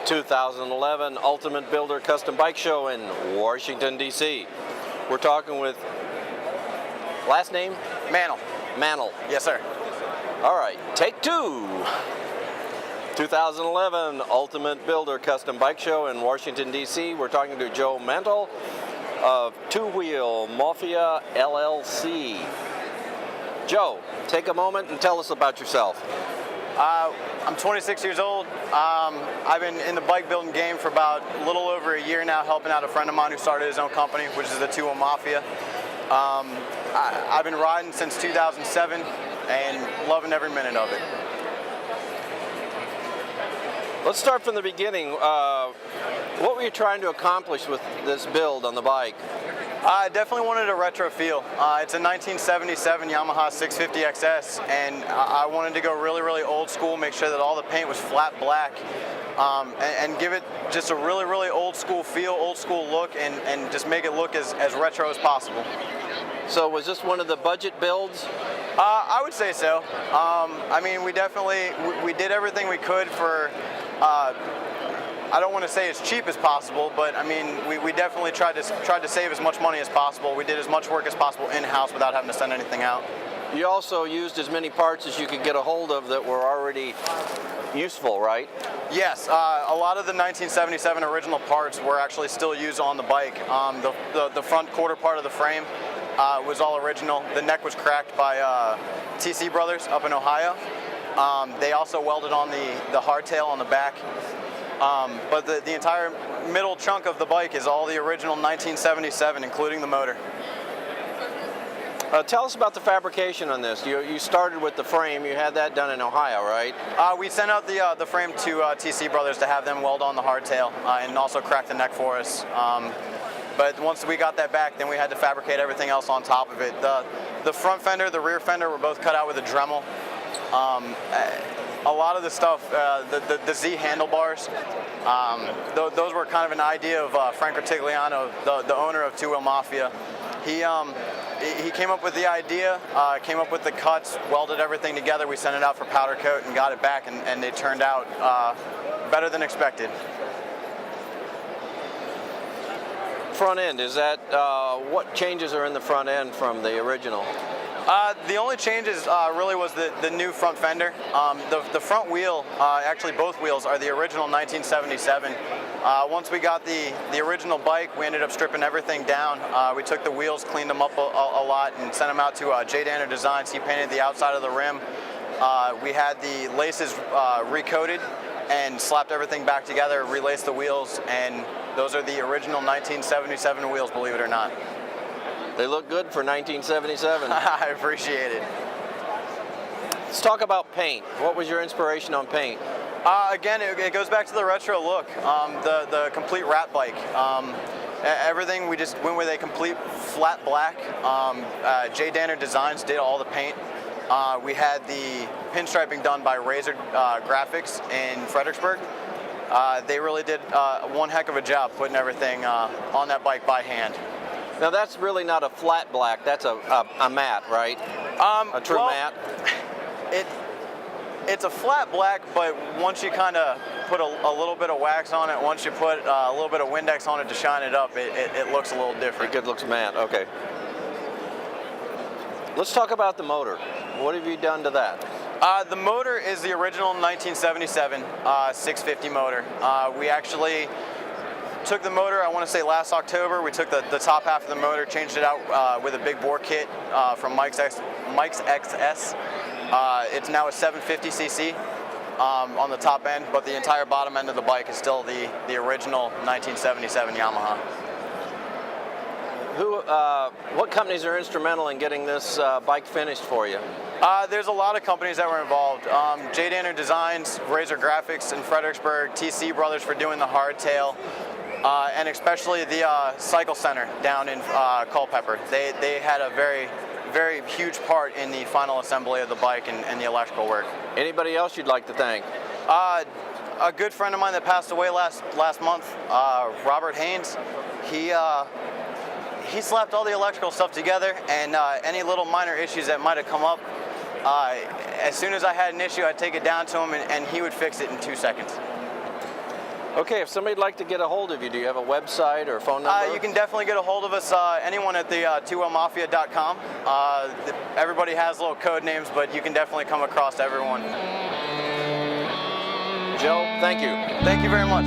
2011 Ultimate Builder Custom Bike Show in Washington, D.C. We're talking with, last name? Manol. Manol. Yes, sir. All right, take two. 2011 Ultimate Builder Custom Bike Show in Washington, D.C. We're talking to Joe Manol of Two Wheel Mafia, LLC. Joe, take a moment and tell us about yourself. I'm 26 years old. I've been in the bike building game for about a little over a year now, helping out a friend of mine who started his own company, which is the Two Wheel Mafia. I've been riding since 2007 and loving every minute of it. Let's start from the beginning. What were you trying to accomplish with this build on the bike? I definitely wanted a retro feel. It's a 1977 Yamaha 650XS, and I wanted to go really, really old school, make sure that all the paint was flat black, and give it just a really, really old school feel, old school look, and just make it look as retro as possible. So was this one of the budget builds? I would say so. I mean, we did everything we could for, I don't want to say as cheap as possible, but I mean, we definitely tried to save as much money as possible. We did as much work as possible in-house without having to send anything out. You also used as many parts as you could get a hold of that were already useful, right? Yes, a lot of the 1977 original parts were actually still used on the bike. The front quarter part of the frame was all original. The neck was cracked by TC Brothers up in Ohio. They also welded on the hardtail on the back. But the entire middle chunk of the bike is all the original 1977, including the motor. Tell us about the fabrication on this. You started with the frame. You had that done in Ohio, right? We sent out the frame to TC Brothers to have them weld on the hardtail and also crack the neck for us. But once we got that back, then we had to fabricate everything else on top of it. The front fender, the rear fender were both cut out with a Dremel. A lot of the stuff, the Z handlebars, those were kind of an idea of Frank Rutigliano, the owner of Two Wheel Mafia. He came up with the idea, came up with the cuts, welded everything together. We sent it out for powder coat and got it back, and they turned out better than expected. Front end, is that, what changes are in the front end from the original? The only changes really was the new front fender. The front wheel, actually both wheels, are the original 1977. Once we got the original bike, we ended up stripping everything down. We took the wheels, cleaned them up a lot, and sent them out to J. Danner Designs. He painted the outside of the rim. We had the laces recoated and slapped everything back together, relaced the wheels, and those are the original 1977 wheels, believe it or not. They look good for 1977. I appreciate it. Let's talk about paint. What was your inspiration on paint? Again, it goes back to the retro look, the complete rat bike. Everything, we just went with a complete flat black. J. Danner Designs did all the paint. We had the pinstriping done by Razor Graphics in Fredericksburg. They really did one heck of a job putting everything on that bike by hand. Now that's really not a flat black, that's a matte, right? A true matte? It's a flat black, but once you kind of put a little bit of wax on it, once you put a little bit of Windex on it to shine it up, it looks a little different. It looks matte, okay. Let's talk about the motor. What have you done to that? The motor is the original 1977 650 motor. We actually took the motor, I want to say last October. We took the top half of the motor, changed it out with a big bore kit from Mike's XS. It's now a 750cc on the top end, but the entire bottom end of the bike is still the original 1977 Yamaha. What companies are instrumental in getting this bike finished for you? There's a lot of companies that were involved. J. Danner Designs, Razor Graphics in Fredericksburg, TC Brothers for doing the hardtail, and especially the Cycle Center down in Culpeper. They had a very, very huge part in the final assembly of the bike and the electrical work. Anybody else you'd like to thank? A good friend of mine that passed away last month, Robert Haynes. He slapped all the electrical stuff together, and any little minor issues that might have come up, as soon as I had an issue, I'd take it down to him, and he would fix it in 2 seconds. Okay, if somebody'd like to get a hold of you, do you have a website or a phone number? You can definitely get a hold of us, anyone at the twowheelmafia.com. Everybody has little code names, but you can definitely come across everyone. Joe, thank you. Thank you very much.